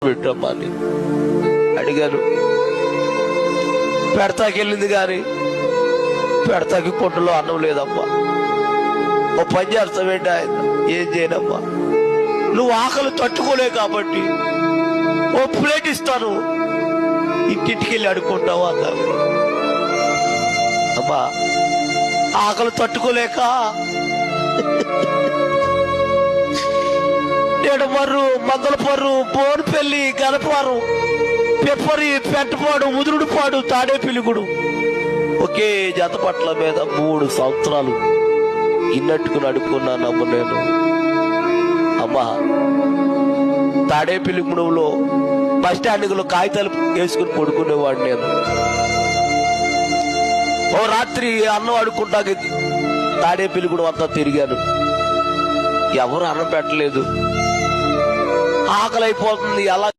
పెట్టమ్మా అని అడిగాను. పెడతాకెళ్ళింది కానీ పెడతాకి పొట్టులో అన్నం లేదమ్మా. ఓ పని చేస్తావేంటి ఆయన, ఏం చేయనమ్మా, నువ్వు ఆకలి తట్టుకోలే కాబట్టి ఓ ప్లేట్ ఇస్తాను, ఇంటింటికి వెళ్ళి అడుక్కుంటావా అన్నావు. అమ్మా ఆకలి తట్టుకోలేక ఏడమర్రు, మంగళపర్రు, బోన్పల్లి, గణపారు, పెప్పరి, పెంటపాడు, ముదురుడుపాడు, తాడేపిలిగుడు ఒకే జతపట్ల మీద 3 సంవత్సరాలు ఇన్నట్టుకుని అడుక్కున్నానమ్మ నేను. అమ్మా తాడేపిలిగుడులో బస్ స్టాండ్లో కాగితాలు వేసుకుని పడుకునేవాడు నేను. ఓ రాత్రి అన్నం అడుక్కుంటాక తాడేపిలిగుడు అంతా తిరిగాను, ఎవరు అన్నం పెట్టలేదు, ఆకలి అయిపోతుంది. ఎలా